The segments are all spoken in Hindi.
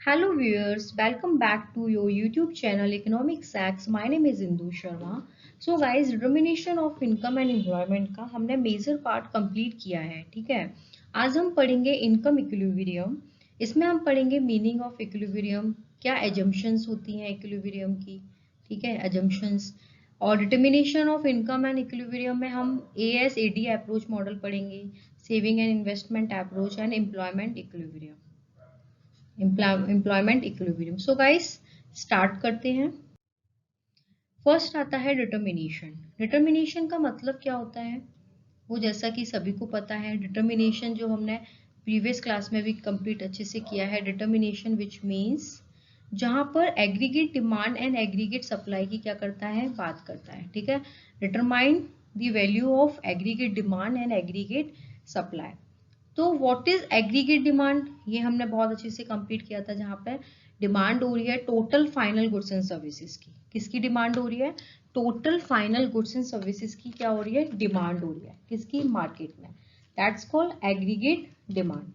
Hello viewers, welcome back to your YouTube channel Economic Facts. My name is Indu Sharma. So guys, determination of income and employment का हमने मेजर पार्ट कंप्लीट किया है, ठीक है। आज हम पढ़ेंगे इनकम इक्विलिब्रियम। इसमें हम पढ़ेंगे मीनिंग ऑफ इक्विलिब्रियम, क्या एजम्पशंस होती हैं इक्विलिब्रियम की, ठीक है, एजम्पशंस। और determination of income and equilibrium में हम ASAD अप्रोच मॉडल पढ़ेंगे, saving and investment approach and employment equilibrium, employment equilibrium. So guys start करते हैं। फर्स्ट आता है डिटर्मिनेशन। डिटर्मिनेशन का मतलब क्या होता है वो जैसा कि सभी को पता है। डिटर्मिनेशन जो हमने प्रीवियस क्लास में भी कंप्लीट अच्छे से किया है, डिटर्मिनेशन विच मीन्स जहां पर aggregate demand and aggregate supply की क्या करता है, बात करता है, ठीक है। Determine the value of aggregate demand and aggregate supply. तो व्हाट इज एग्रीगेट डिमांड, ये हमने बहुत अच्छे से कंप्लीट किया था, जहां पे डिमांड हो रही है total final goods and services की। किसकी डिमांड हो रही है? Total final goods and services की क्या हो रही है, डिमांड हो रही है। किसकी? मार्केट में। That's called aggregate demand.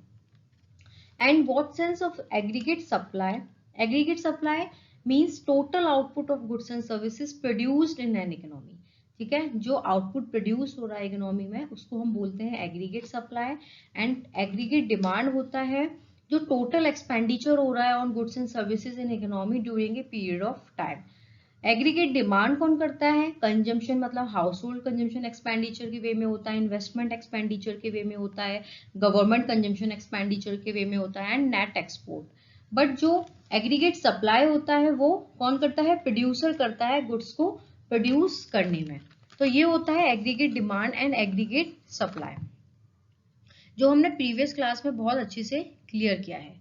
And what sense of aggregate supply? Aggregate supply means total output of goods and services produced in an economy, ठीक है। जो आउटपुट प्रोड्यूस हो रहा है इकोनॉमी में उसको हम बोलते हैं aggregate supply. And aggregate demand होता है जो टोटल एक्सपेंडिचर हो रहा है on goods and services in economy during a period of time. Aggregate demand कौन करता है? कंजम्पशन, मतलब हाउस होल्ड कंजम्पशन एक्सपेंडिचर के वे में होता है, इन्वेस्टमेंट एक्सपेंडिचर के वे में होता है, गवर्नमेंट कंजम्पशन एक्सपेंडिचर के वे में होता है, एंड नेट एक्सपोर्ट। बट जो एग्रीगेट सप्लाई होता है वो कौन करता है? प्रोड्यूसर करता है गुड्स को प्रोड्यूस करने में। तो ये होता है aggregate demand and aggregate supply, जो हमने प्रीवियस क्लास में बहुत अच्छे से क्लियर किया है,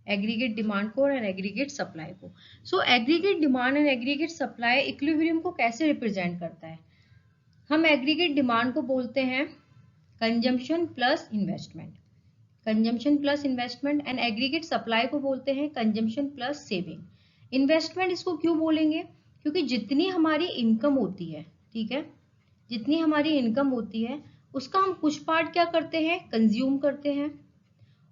एग्रीगेट डिमांड को और एग्रीगेट सप्लाई को। So aggregate demand and aggregate supply equilibrium को कैसे रिप्रेजेंट करता है? हम एग्रीगेट डिमांड को बोलते हैं consumption plus investment, consumption plus investment. And aggregate supply को बोलते हैं कंजम्पशन प्लस सेविंग। इन्वेस्टमेंट इसको क्यों बोलेंगे? क्योंकि जितनी हमारी इनकम होती है, ठीक है, जितनी हमारी इनकम होती है उसका हम कुछ पार्ट क्या करते हैं, कंज्यूम करते हैं,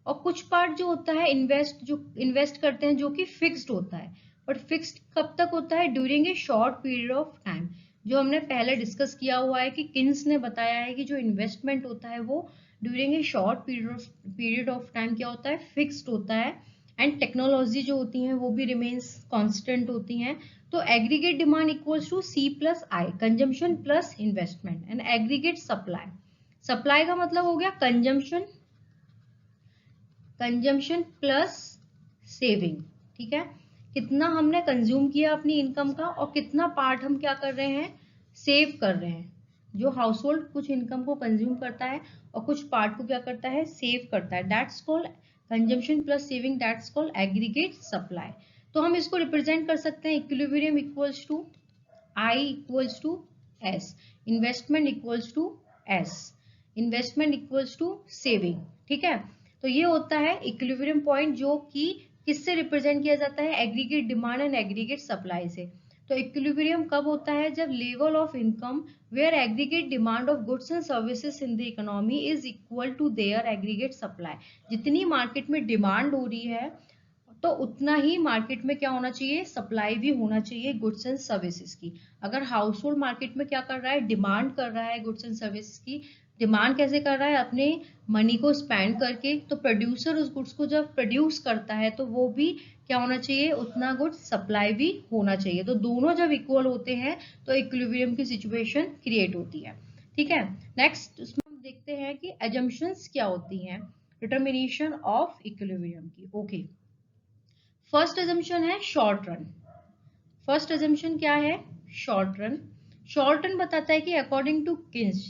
और कुछ पार्ट जो होता है इन्वेस्ट करते हैं, जो कि फिक्स्ड होता है। बट फिक्स्ड कब तक होता है? During a short period of time. जो हमने पहले डिस्कस किया हुआ है कि किन्स ने बताया है कि जो इन्वेस्टमेंट होता है वो during a short period of time क्या होता है, फिक्स्ड होता है। एंड टेक्नोलॉजी जो होती है वो भी रिमेन्स कांस्टेंट होती हैं। तो aggregate demand equals to C plus I, consumption plus investment. And aggregate supply, supply का मतलब हो गया कंजम्पशन, कंजम्पशन प्लस सेविंग, ठीक है। कितना हमने कंज्यूम किया अपनी इनकम का और कितना पार्ट हम क्या कर रहे हैं, सेव कर रहे हैं। जो हाउस होल्ड कुछ इनकम को कंज्यूम करता है और कुछ पार्ट को क्या करता है, सेव करता है। That's called consumption plus saving, that's called aggregate supply. तो हम इसको रिप्रेजेंट कर सकते हैं equilibrium equals to I equals to S, investment equals to S, investment equals to saving, ठीक है। तो ये होता है इक्विलिब्रियम पॉइंट, जो कि किससे रिप्रेजेंट किया जाता है, aggregate demand and aggregate supply से। तो इक्विलिब्रियम कब होता है? जब level of income where aggregate demand of goods and services in the economy is equal to their aggregate supply. जितनी मार्केट में डिमांड हो रही है तो उतना ही मार्केट में क्या होना चाहिए, सप्लाई भी होना चाहिए गुड्स एंड सर्विसेज की। अगर हाउस होल्ड मार्केट में क्या कर रहा है, डिमांड कर रहा है गुड्स एंड सर्विसेज की, डिमांड कैसे कर रहा है, अपने मनी को स्पेंड करके, तो प्रोड्यूसर उस गुड्स को जब प्रोड्यूस करता है तो वो भी क्या होना चाहिए, उतना गुड्स सप्लाई भी होना चाहिए। तो दोनों जब इक्वल होते हैं तो इक्विलिब्रियम की सिचुएशन क्रिएट होती है, ठीक है। नेक्स्ट उसमें हम देखते हैं कि अजम्पशंस क्या होती हैं डिटर्मिनेशन ऑफ इक्विलिब्रियम की। ओके, फर्स्ट अजम्पशन है शॉर्ट रन। फर्स्ट अजम्पशन क्या है, शॉर्ट रन। शॉर्ट रन बताता है कि अकॉर्डिंग टू किन्स,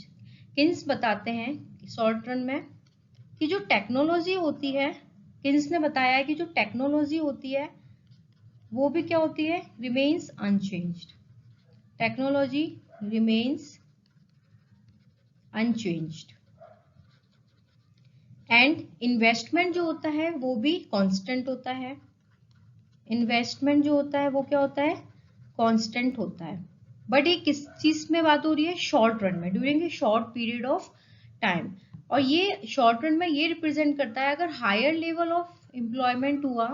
किन्स बताते हैं शॉर्ट रन में कि जो टेक्नोलॉजी होती है, किन्स ने बताया है कि जो टेक्नोलॉजी होती है वो भी क्या होती है, remains unchanged. Technology remains unchanged. And investment जो होता है वो भी कांस्टेंट होता है। इन्वेस्टमेंट जो होता है वो क्या होता है, कांस्टेंट होता है। बट ये किस चीज में बात हो रही है, शॉर्ट रन में, during a short period of time. और ये शॉर्ट रन में ये रिप्रेजेंट करता है अगर हायर लेवल ऑफ एम्प्लॉयमेंट हुआ,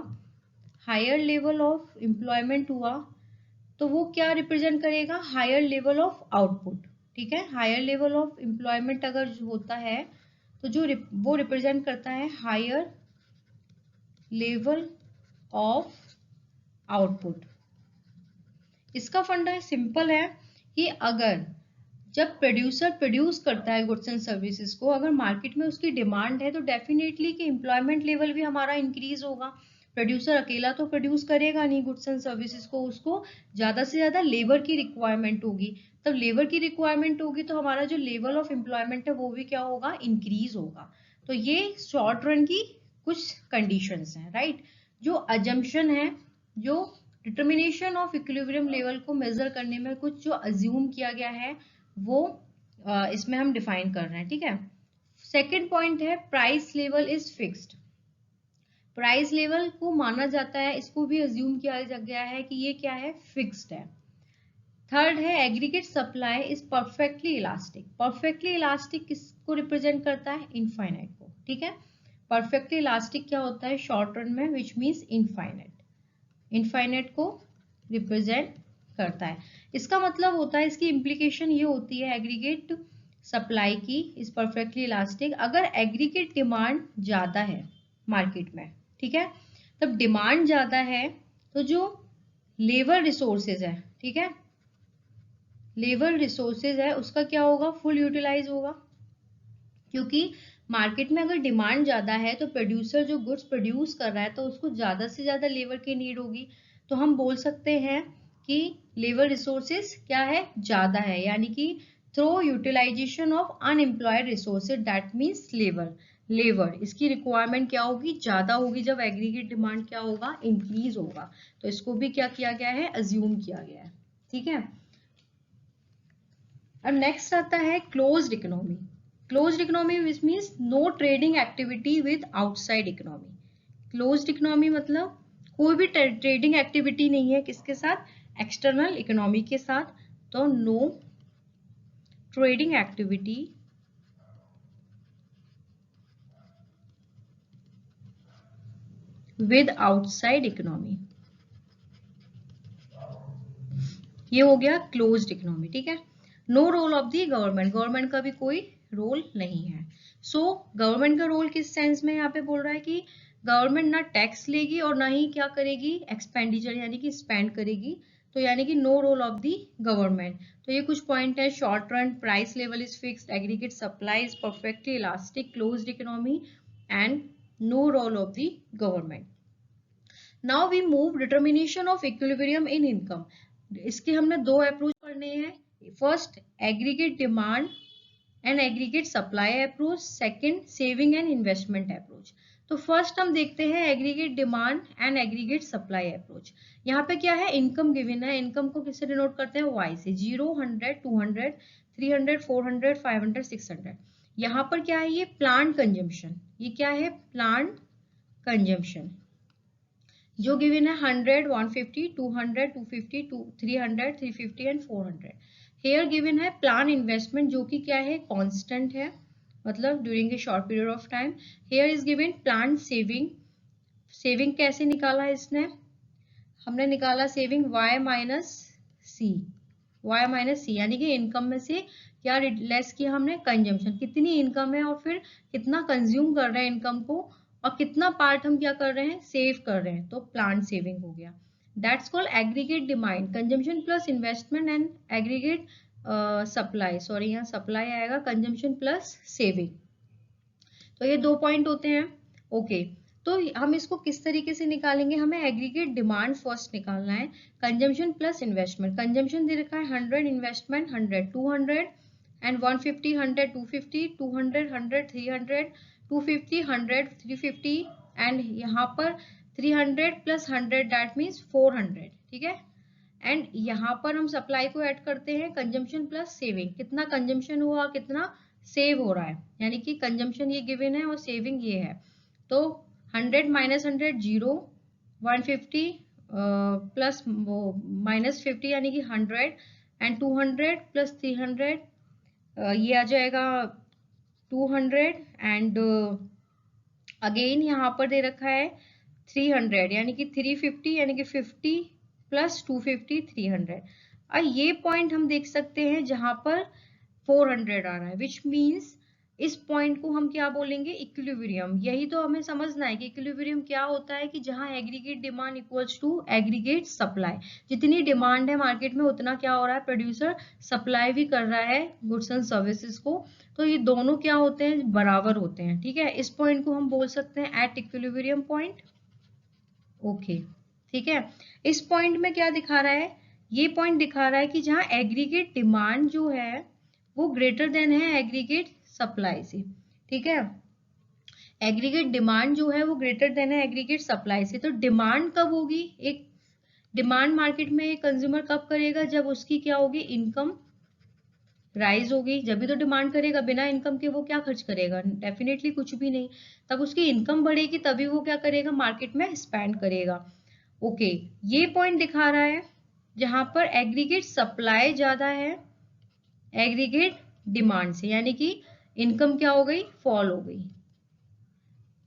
हायर लेवल ऑफ एम्प्लॉयमेंट हुआ तो वो क्या रिप्रेजेंट करेगा, हायर लेवल ऑफ आउटपुट। ठीक है, हायर लेवल ऑफ एम्प्लॉयमेंट अगर होता है तो जो वो रिप्रेजेंट करता है हायर लेवल ऑफ आउटपुट। इसका फंडा सिंपल है कि अगर जब प्रोड्यूसर प्रोड्यूस करता है गुड्स एंड सर्विसेज को, अगर मार्केट में उसकी डिमांड है तो डेफिनेटली कि एम्प्लॉयमेंट लेवल भी हमारा इंक्रीज होगा। प्रोड्यूसर अकेला तो प्रोड्यूस करेगा नहीं गुड्स एंड सर्विसेज को, उसको ज्यादा से ज्यादा लेबर की रिक्वायरमेंट होगी। तब लेबर की रिक्वायरमेंट होगी तो हमारा जो लेवल ऑफ एम्प्लॉयमेंट है वो भी क्या होगा, इंक्रीज होगा। तो ये शॉर्ट रन की कुछ कंडीशंस हैं, राइट। जो अजम्पशन है, जो डिटर्मिनेशन ऑफ इक्विलिब्रियम लेवल को मेजर करने में कुछ जो अज्यूम किया गया है वो इसमें हम डिफाइन कर रहे हैं। ठीक है, सेकंड पॉइंट है price level is fixed. Price level को माना जाता है, इसको भी अज्यूम किया गया है कि ये क्या है, फिक्स्ड है। थर्ड है aggregate supply is perfectly elastic. Perfectly elastic किसको रिप्रेजेंट करता है, इनफाइनाइट को। ठीक है, परफेक्टली इलास्टिक क्या होता है शॉर्ट रन में, विच मीन्स इनफाइनाइट, इनफाइनाइट को रिप्रेजेंट करता है। इसका मतलब होता है, इसकी इम्प्लीकेशन ये होती है एग्रीगेट सप्लाई की इज परफेक्टली इलास्टिक। अगर एग्रीगेट डिमांड ज्यादा है मार्केट में, ठीक है, तब डिमांड ज्यादा है तो जो लेबर रिसोर्सेज है, ठीक है, लेबर रिसोर्सेज है उसका क्या होगा, फुल यूटिलाइज होगा। क्योंकि मार्केट में अगर डिमांड ज्यादा है तो प्रोड्यूसर जो गुड्स प्रोड्यूस कर रहा है तो उसको ज्यादा से ज्यादा लेबर की नीड होगी। तो हम बोल सकते हैं कि लेबर रिसोर्सेज क्या है, ज्यादा है, यानी कि through utilization of unemployed resources that means labour, labour इसकी रिक्वायरमेंट क्या होगी, ज्यादा होगी जब एग्रीगेट डिमांड क्या होगा, इंक्रीज होगा। तो इसको भी क्या किया गया है, अज्यूम किया गया है। ठीक है, अब नेक्स्ट आता है closed economy. Closed economy which means no trading activity with outside economy. Closed economy मतलब कोई भी ट्रेडिंग एक्टिविटी नहीं है किसके साथ, एक्सटर्नल इकोनॉमी के साथ। तो no trading activity with outside economy, ये हो गया क्लोज्ड इकोनॉमी। ठीक है, no role of the government, government का भी कोई रोल नहीं है। सो गवर्नमेंट का रोल किस सेंस में यहाँ पे बोल रहा है कि गवर्नमेंट ना टैक्स लेगी और ना ही क्या करेगी, एक्सपेंडिचर यानी कि स्पेंड करेगी। तो यानी कि no role of the government. तो ये कुछ पॉइंट है, short run, price level is fixed, aggregate supply is perfectly elastic, closed economy and no role of the government. Now we move determination of equilibrium in income. इसके हमने दो अप्रोच पढ़ने हैं। First aggregate demand and aggregate supply approach, second saving and investment approach. तो फर्स्ट हम देखते हैं aggregate demand and aggregate supply approach. यहाँ पे क्या है, इनकम गिवन है, इनकम को किससे डिनोट करते हैं, वाई से, 0, 100, 200, 300, 400, 500, 600। यहाँ पर क्या है, ये प्लांट कंजम्पशन, ये क्या है, प्लांट कंजम्पशन जो गिवन है 100, 150, 200, 250, 300, 350 एंड 400। हेयर गिवन है प्लान इन्वेस्टमेंट जो कि क्या है, कांस्टेंट है, मतलब during a short period of time. Here is given plan saving, saving कैसे निकाला इसने, हमने निकाला सेविंग y माइनस सी, y माइनस सी यानी कि इनकम में से क्या लेस किया हमने, कंजम्पशन, कितनी इनकम है और फिर कितना कंज्यूम कर रहे हैं इनकम को, और कितना पार्ट हम क्या कर रहे हैं, सेव कर रहे हैं, तो प्लांट सेविंग हो गया। That's called aggregate demand, consumption plus investment and aggregate supply, sorry यहाँ सप्लाई आएगा, कंजम्पशन प्लस सेविंग। तो ये दो पॉइंट होते हैं। ओके, तो हम इसको किस तरीके से निकालेंगे, हमें एग्रीगेट डिमांड फर्स्ट निकालना है, कंजम्पशन प्लस इन्वेस्टमेंट। कंजम्पशन दे रखा है 100, इन्वेस्टमेंट 100, 200 एंड 150, 100, 250, 200, 100, 300, 250, 100, 350 एंड यहाँ पर 300 प्लस 100 दैट मीन्स 400। ठीक है, एंड यहाँ पर हम सप्लाई को ऐड करते हैं, कंजम्पशन प्लस सेविंग, कितना कंजम्पशन हुआ, कितना सेव हो रहा है, यानी कि कंजम्पशन ये गिवन है और सेविंग ये है। तो 100 माइनस 100 0, 150 प्लस माइनस 50 यानी कि 100 एंड 200 प्लस 300 ये आ जाएगा 200 एंड अगेन यहाँ पर दे रखा है 300 यानी कि 350 यानी कि 50 प्लस 250 300। और ये पॉइंट हम देख सकते हैं जहां पर 400 आ रहा है, विच मीन्स इस पॉइंट को हम क्या बोलेंगे, इक्विलिब्रियम। यही तो हमें समझना है कि इक्विलिब्रियम क्या होता है, कि जहां aggregate demand equals to aggregate supply. जितनी डिमांड है मार्केट में उतना क्या हो रहा है, प्रोड्यूसर सप्लाई भी कर रहा है गुड्स एंड सर्विसेज को, तो ये दोनों क्या होते हैं, बराबर होते हैं। ठीक है, इस पॉइंट को हम बोल सकते हैं एट इक्विलिब्रियम पॉइंट। ओके, ठीक है। इस पॉइंट में क्या दिखा रहा है, ये पॉइंट दिखा रहा है कि जहां एग्रीगेट डिमांड जो है वो ग्रेटर देन है एग्रीगेट सप्लाई से। ठीक है, एग्रीगेट डिमांड जो है वो ग्रेटर देन है एग्रीगेट सप्लाई से। तो डिमांड कब होगी, एक डिमांड मार्केट में एक कंज्यूमर कब करेगा, जब उसकी क्या होगी, इनकम राइज होगी, जब भी तो डिमांड करेगा। बिना इनकम के वो क्या खर्च करेगा, डेफिनेटली कुछ भी नहीं। तब उसकी इनकम बढ़ेगी तभी वो क्या करेगा, मार्केट में स्पेंड करेगा। ओके, ये पॉइंट दिखा रहा है जहां पर एग्रीगेट सप्लाई ज्यादा है एग्रीगेट डिमांड से, यानी कि इनकम क्या हो गई, फॉल हो गई,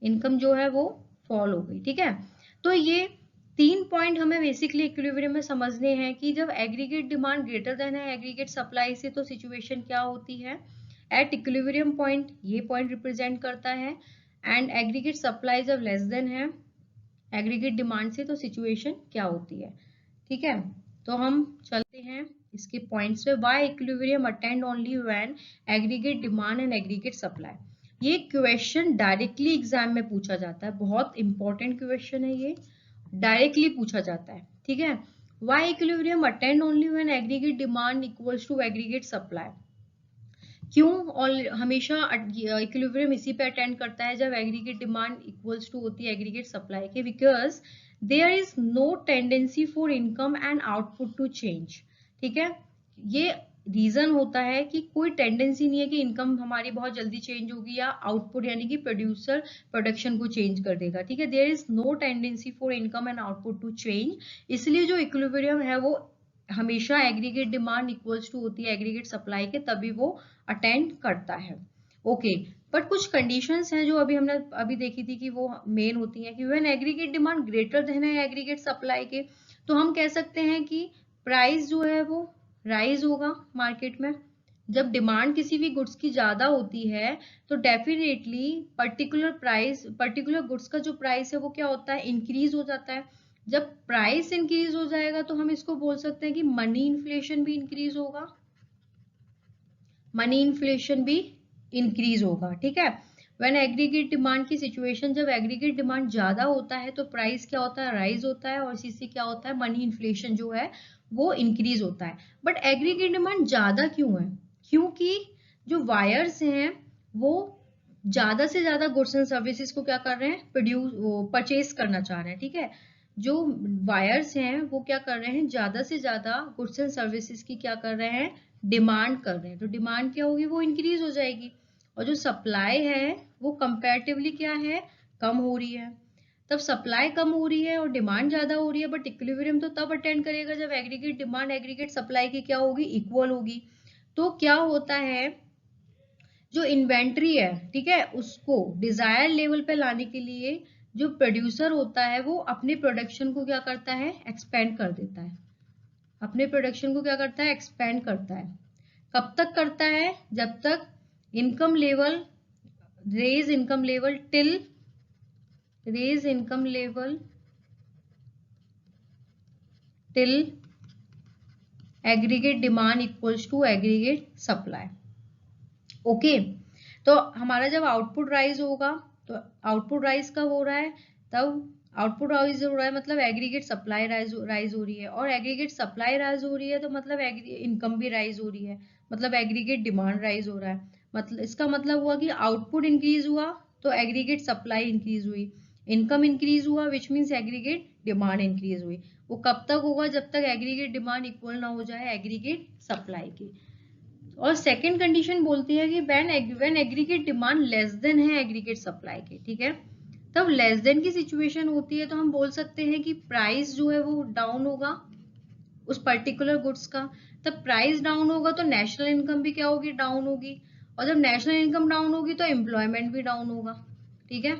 इनकम जो है वो फॉल हो गई। ठीक है, तो ये 3 पॉइंट हमें बेसिकली इक्विलिब्रियम में समझने हैं कि जब एग्रीगेट डिमांड ग्रेटर देन है एग्रीगेट सप्लाई से तो सिचुएशन क्या होती है, एट इक्विलिब्रियम पॉइंट ये पॉइंट रिप्रेजेंट करता है। एंड एग्रीगेट सप्लाई जब लेस देन है एग्रीगेट डिमांड से तो सिचुएशन क्या होती है। ठीक है, तो हम चलते हैं इसके पॉइंट्स पे। Why equilibrium attend only when aggregate demand and aggregate supply. ये क्वेश्चन डायरेक्टली एग्जाम में पूछा जाता है, बहुत इंपॉर्टेंट क्वेश्चन है ये, डायरेक्टली पूछा जाता है। ठीक है, why equilibrium attend only when aggregate demand equals to aggregate supply. क्यों और हमेशा इक्विलिब्रियम इसी पे अटेंड करता है जब एग्रीगेट डिमांड इक्वल्स टू होती है एग्रीगेट सप्लाई के, because there is no tendency for income and output to change. ठीक है, ये रीजन होता है कि कोई टेंडेंसी नहीं है कि इनकम हमारी बहुत जल्दी चेंज होगी या आउटपुट यानी कि प्रोड्यूसर प्रोडक्शन को चेंज कर देगा। ठीक है, there is no tendency for income and output to change, इसलिए जो इक्विलिब्रियम है वो हमेशा एग्रीगेट डिमांड इक्वल्स टू होती है एग्रीगेट सप्लाई के, तभी वो अटेंड करता है। ओके, बट कुछ कंडीशंस हैं जो अभी हमने अभी देखी थी कि वो मेन होती हैं कि when aggregate demand greater then है एग्रीगेट सप्लाई के, तो हम कह सकते हैं कि प्राइस जो है वो राइज होगा मार्केट में। जब डिमांड किसी भी गुड्स की ज्यादा होती है तो डेफिनेटली पर्टिकुलर गुड्स का जो प्राइस है वो क्या होता है, इंक्रीज हो जाता है। जब प्राइस इंक्रीज हो जाएगा तो हम इसको बोल सकते हैं कि मनी इन्फ्लेशन भी इंक्रीज होगा, मनी इन्फ्लेशन भी इंक्रीज होगा। ठीक है, व्हेन एग्रीगेट डिमांड की सिचुएशन, जब एग्रीगेट डिमांड ज्यादा होता है तो प्राइस क्या होता है, राइज होता है, और इसी से क्या होता है, मनी इन्फ्लेशन जो है वो इंक्रीज होता है। बट एग्रीगेट डिमांड ज्यादा क्यों है, क्योंकि जो वायर्स हैं वो ज्यादा से ज्यादा गुड्स एंड सर्विसेज को क्या कर रहे हैं, परचेज करना चाह रहे हैं। ठीक है, जो वायर्स हैं वो क्या कर रहे हैं, ज्यादा से ज्यादा गुड्स एंड सर्विसेज की क्या कर रहे हैं, डिमांड कर रहे हैं। तो डिमांड क्या होगी, वो इंक्रीज हो जाएगी, और जो सप्लाई है वो कंपैरेटिवली क्या है, कम हो रही है। तब सप्लाई कम हो रही है और डिमांड ज्यादा हो रही है, बट इक्विलिब्रियम तो तब अटेंड करेगा जब एग्रीगेट डिमांड एग्रीगेट सप्लाई की क्या होगी, इक्वल होगी। तो क्या होता है, जो इन्वेंट्री है, ठीक है, उसको डिजायर लेवल पे लाने के लिए जो प्रोड्यूसर होता है वो अपने प्रोडक्शन को क्या करता है, एक्सपेंड कर देता है, अपने प्रोडक्शन को क्या करता है, एक्सपेंड करता है। कब तक करता है, जब तक income level raise income level till raise income level till aggregate demand equals to aggregate supply. Okay, तो हमारा जब आउटपुट राइज होगा तो आउटपुट राइज कब हो रहा है, तब आउटपुट राइज हो रहा है मतलब एग्रीगेट सप्लाई राइज हो रही है, और एग्रीगेट सप्लाई राइज हो रही है तो मतलब इनकम भी राइज हो रही है, मतलब एग्रीगेट डिमांड राइज हो रहा है। मतलब इसका मतलब हुआ कि आउटपुट इंक्रीज हुआ तो एग्रीगेट सप्लाई इंक्रीज हुई, इनकम इंक्रीज हुआ which means aggregate demand increase हुई। वो कब तक होगा, जब तक एग्रीगेट डिमांड इक्वल ना हो जाए एग्रीगेट सप्लाई की। और सेकंड कंडीशन बोलती है कि when aggregate demand less then है एग्रीगेट सप्लाई के। ठीक है, तब लेस देन की सिचुएशन होती है तो हम बोल सकते हैं कि प्राइस जो है वो डाउन होगा उस पर्टिकुलर गुड्स का। तब प्राइस डाउन होगा तो नेशनल इनकम भी क्या होगी, डाउन होगी, और जब नेशनल इनकम डाउन होगी तो एम्प्लॉयमेंट भी डाउन होगा। ठीक है,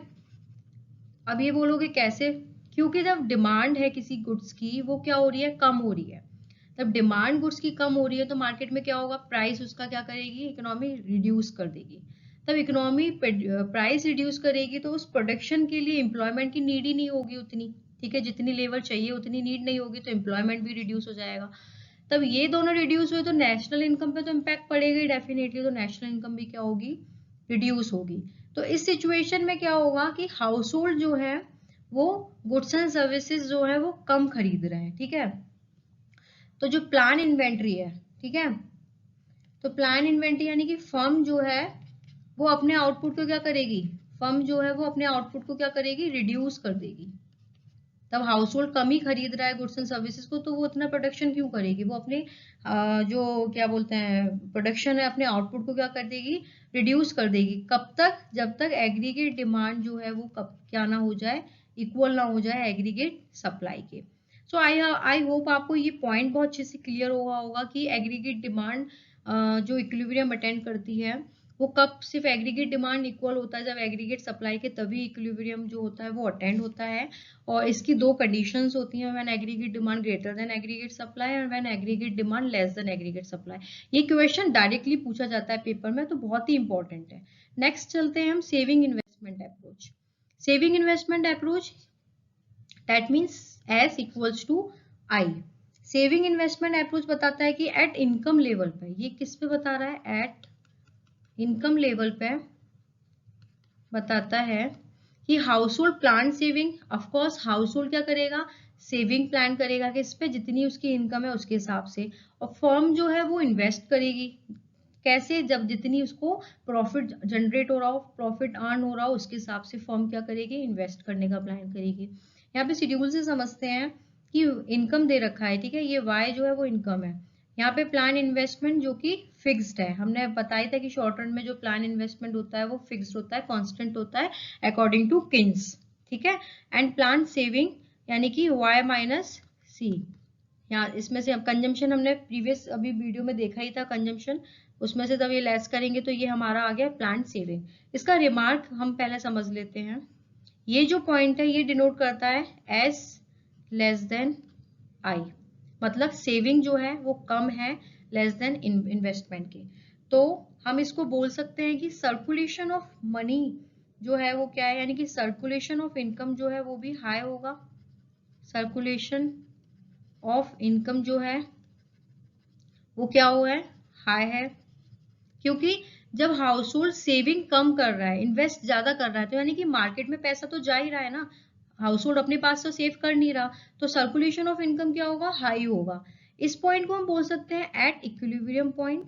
अब ये बोलोगे कैसे, क्योंकि जब डिमांड है किसी गुड्स की वो क्या हो रही है, कम हो रही है। तब डिमांड गुड्स की कम हो रही है तो मार्केट में क्या होगा, प्राइस उसका क्या करेगी, इकोनॉमी रिड्यूस कर देगी। तब इकोनॉमी प्राइस रिड्यूस करेगी तो उस प्रोडक्शन के लिए एम्प्लॉयमेंट की नीड ही नहीं होगी उतनी, ठीक है, जितनी लेबर चाहिए उतनी नीड नहीं होगी, तो एम्प्लॉयमेंट भी रिड्यूस हो जाएगा। तब ये दोनों रिड्यूस हुए तो नेशनल इनकम पे तो इम्पैक्ट पड़ेगा ही डेफिनेटली, तो नेशनल इनकम भी क्या होगी, रिड्यूस होगी। तो इस सिचुएशन में क्या होगा कि हाउस होल्ड जो है वो गुड्स एंड सर्विसेज जो है वो कम खरीद रहे हैं, ठीक है। तो जो प्लान इन्वेंट्री है, ठीक है, तो प्लान इन्वेंट्री यानी कि फर्म जो है वो अपने आउटपुट को क्या करेगी, फर्म जो है वो अपने आउटपुट को क्या करेगी, रिड्यूस कर देगी। तब हाउस होल्ड कम ही खरीद रहा है गुड्स एंड सर्विसेज को, तो वो इतना प्रोडक्शन क्यों करेगी, वो अपने जो क्या बोलते हैं प्रोडक्शन है अपने आउटपुट को क्या कर देगी, रिड्यूस कर देगी। कब तक, जब तक एग्रीगेट डिमांड जो है वो कब क्या ना हो जाए, इक्वल ना हो जाए एग्रीगेट सप्लाई के। सो आई होप आपको ये पॉइंट बहुत अच्छे से क्लियर हुआ होगा कि एग्रीगेट डिमांड जो इक्विलिब्रियम अटेंड करती है वो कब सिर्फ एग्रीगेट डिमांड इक्वल होता है, जब एग्रीगेट सप्लाई के तभी इक्विलिब्रियम जो होता है वो अटेंड होता है। और इसकी दो कंडीशंस होती हैं, when aggregate demand greater than aggregate supply और when aggregate demand less than aggregate supply. ये क्वेश्चन डायरेक्टली पूछा जाता है पेपर में, तो बहुत ही इंपॉर्टेंट है। नेक्स्ट चलते हैं हम saving investment approach. Saving investment approach that means S equals to I. Saving investment approach बताता है कि एट इनकम लेवल पे, ये किस पे बता रहा है, एट इनकम लेवल पे बताता है कि house hold plan saving, of course house hold क्या करेगा, सेविंग प्लान करेगा कि इस पे जितनी उसकी इनकम है उसके हिसाब से, और फर्म जो है वो इन्वेस्ट करेगी कैसे, जब जितनी उसको प्रॉफिट जनरेट हो रहा हो, प्रॉफिट अर्न हो रहा हो, उसके हिसाब से फर्म क्या करेगी, इन्वेस्ट करने का प्लान करेगी। यहाँ पे शेड्यूल से समझते हैं कि इनकम दे रखा है, ठीक है, ये वाई जो है वो इनकम है। यहाँ पे प्लान इन्वेस्टमेंट जो कि फिक्स्ड है, हमने बताया था कि शॉर्ट रन में जो प्लान इन्वेस्टमेंट होता है वो फिक्स्ड होता है, कांस्टेंट होता है अकॉर्डिंग टू किन्स, ठीक है। एंड प्लान सेविंग यानी कि y माइनस सी, यहाँ इसमें से कंजम्पशन हमने प्रीवियस अभी वीडियो में देखा ही था कंजम्पशन, उसमें से जब ये लेस करेंगे तो ये हमारा आ गया प्लान सेविंग। इसका रिमार्क हम पहले समझ लेते हैं। ये जो पॉइंट है ये डिनोट करता है एस लेस देन आई, मतलब सेविंग जो है वो कम है लेस देन इन्वेस्टमेंट के। तो हम इसको बोल सकते हैं कि सर्कुलेशन ऑफ मनी जो है वो क्या है, यानी कि सर्कुलेशन ऑफ इनकम जो है वो भी हाई होगा। सर्कुलेशन ऑफ इनकम जो है वो क्या हुआ है, हाई है, क्योंकि जब हाउस होल्ड सेविंग कम कर रहा है इन्वेस्ट ज्यादा कर रहा है तो यानी कि मार्केट में पैसा तो जा ही रहा है ना, हाउस होल्ड अपने पास तो सेव कर नहीं रहा, तो सर्कुलेशन ऑफ इनकम क्या होगा, हाई होगा। इस पॉइंट को हम बोल सकते हैं एट इक्विलिब्रियम पॉइंट।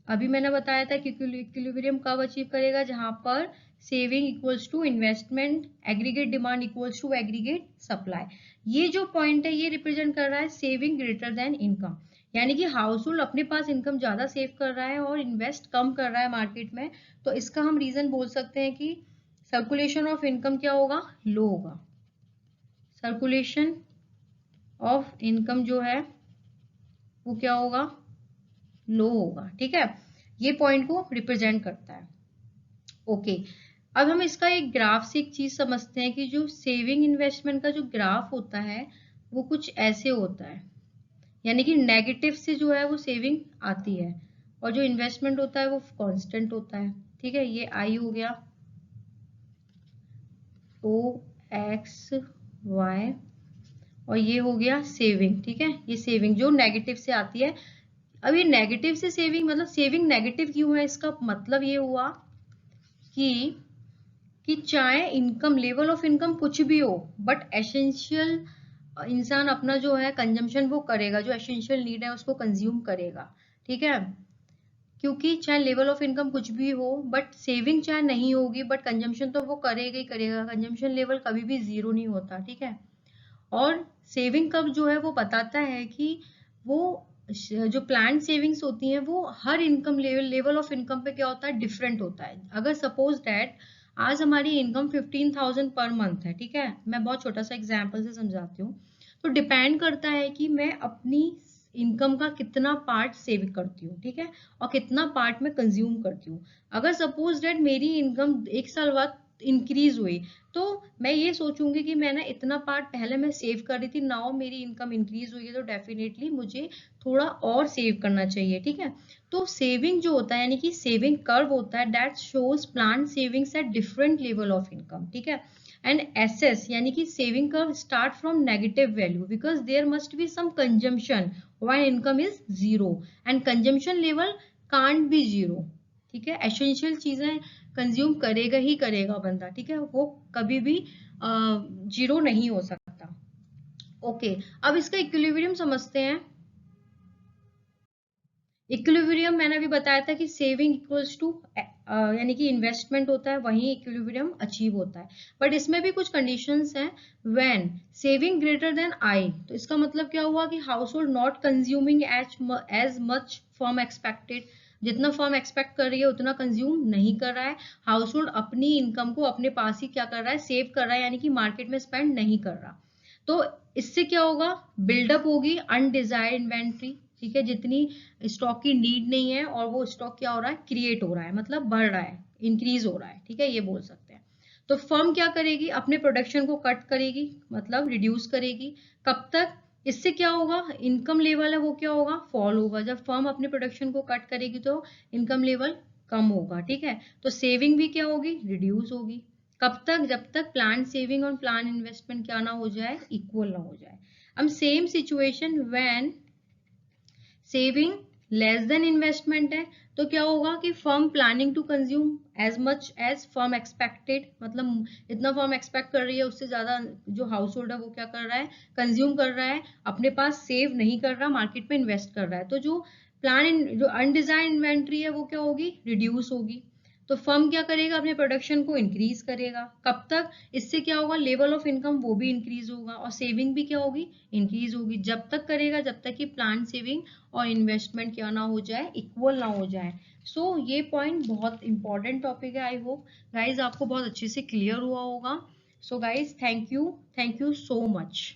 अभी मैंने बताया था कि इक्विलिब्रियम कब अचीव करेगा, जहां पर saving equals to investment, aggregate demand equals to aggregate supply. ये जो पॉइंट है ये रिप्रेजेंट कर रहा है सेविंग ग्रेटर देन इनकम, यानी कि हाउस होल्ड अपने पास इनकम ज्यादा सेव कर रहा है और इन्वेस्ट कम कर रहा है मार्केट में, तो इसका हम रीजन बोल सकते हैं कि सर्कुलेशन ऑफ इनकम क्या होगा, लो होगा। सर्कुलेशन ऑफ इनकम जो है वो क्या होगा, लो होगा, ठीक है, ये पॉइंट को रिप्रेजेंट करता है। ओके, अब हम इसका एक ग्राफ से एक चीज समझते हैं कि जो सेविंग इन्वेस्टमेंट का जो ग्राफ होता है वो कुछ ऐसे होता है, यानी कि नेगेटिव से जो है वो सेविंग आती है और जो इन्वेस्टमेंट होता है वो कांस्टेंट होता है, ठीक है। ये आई हो गया ओ एक्स वाई और ये हो गया सेविंग, ठीक है, ये सेविंग जो नेगेटिव से आती है। अब ये नेगेटिव से सेविंग मतलब सेविंग नेगेटिव क्यों है, इसका मतलब ये हुआ कि चाहे इनकम लेवल ऑफ इनकम कुछ भी हो बट एसेंशियल इंसान अपना जो है कंजम्पशन वो करेगा, जो एसेंशियल नीड है उसको कंज्यूम करेगा, ठीक है। क्योंकि चाहे लेवल ऑफ इनकम कुछ भी हो बट सेविंग चाहे नहीं होगी बट कंजम्पशन तो वो करेगा ही करेगा, कंजम्पशन लेवल कभी भी जीरो नहीं होता, ठीक है। और सेविंग कब जो है वो बताता है कि वो जो प्लान सेविंग्स होती हैं वो हर इनकम लेवल ऑफ इनकम पे क्या होता है, डिफरेंट होता है। अगर सपोज दैट आज हमारी इनकम 15,000 पर मंथ है, ठीक है, मैं बहुत छोटा सा एग्जांपल से समझाती हूँ, तो डिपेंड करता है कि मैं अपनी इनकम का कितना पार्ट सेव करती हूँ, ठीक है, और कितना पार्ट मैं कंज्यूम करती हूँ। अगर सपोज दैट मेरी इनकम एक साल बाद इंक्रीज हुई, तो मैं ये सोचूंगी कि मैं ना इतना पार्ट पहले मैं सेव कर रही थी, नाउ मेरी इनकम इंक्रीज हुई है, तो डेफिनेटली मुझे थोड़ा और सेव करना चाहिए, ठीक है। तो सेविंग जो होता है यानी कि सेविंग कर्व होता है, that shows plan savings at different level of income, ठीक है। एंड एसएस यानी कि saving curve start from negative value because there must be some consumption when income is zero, and consumption level can't be zero, ठीक है। एसेंशियल चीजें कंज्यूम करेगा ही करेगा बंदा, ठीक है, वो कभी भी जीरो नहीं हो सकता। ओके, अब इसका इक्विलिब्रियम समझते हैं। इक्विलिब्रियम मैंने अभी बताया था कि सेविंग इक्वल्स टू यानी कि इन्वेस्टमेंट होता है, वहीं इक्विलिब्रियम अचीव होता है। बट इसमें भी कुछ कंडीशंस हैं। When saving greater than I, तो इसका मतलब क्या हुआ कि household not consuming as much firm expected, जितना फर्म एक्सपेक्ट कर रही है उतना कंज्यूम नहीं कर रहा है। हाउस होल्ड अपनी इनकम को अपने पास ही क्या कर रहा है, सेव कर रहा है, यानी कि मार्केट में स्पेंड नहीं कर रहा। तो इससे क्या होगा, बिल्डअप होगी अनडिजायर्ड इन्वेंट्री, ठीक है, जितनी स्टॉक की नीड नहीं है और वो स्टॉक क्या हो रहा है, क्रिएट हो रहा है, मतलब बढ़ रहा है, इंक्रीज हो रहा है, ठीक है, ये बोल सकते हैं। तो फर्म क्या करेगी, अपने प्रोडक्शन को कट करेगी, मतलब रिड्यूस करेगी। कब तक, इससे क्या होगा, इनकम लेवल है वो क्या होगा, फॉल होगा। जब फर्म अपने प्रोडक्शन को कट करेगी तो इनकम लेवल कम होगा, ठीक है। तो सेविंग भी क्या होगी, रिड्यूस होगी। कब तक, जब तक प्लान सेविंग और प्लान इन्वेस्टमेंट क्या ना हो जाए, इक्वल ना हो जाए। अब same situation when saving less than investment है, तो क्या होगा कि firm planning to consume as much as firm expected, मतलब इतना फर्म एक्सपेक्ट कर रही है उससे ज्यादा जो हाउस होल्ड है वो क्या कर रहा है, कंज्यूम कर रहा है, अपने पास सेव नहीं कर रहा, मार्केट में इन्वेस्ट कर रहा है। तो जो जो अनडिजाइन इन्वेंट्री है वो क्या होगी, रिड्यूस होगी। तो फर्म क्या करेगा, अपने प्रोडक्शन को इंक्रीज करेगा। कब तक, इससे क्या होगा, लेवल ऑफ इनकम वो भी इंक्रीज होगा और सेविंग भी क्या होगी, इंक्रीज होगी। जब तक करेगा जब तक कि प्लान सेविंग और इन्वेस्टमेंट क्या ना हो जाए, इक्वल ना हो जाए। सो ये पॉइंट बहुत इंपॉर्टेंट टॉपिक है। आई होप गाइज आपको बहुत अच्छे से क्लियर हुआ होगा। So guys thank you so much.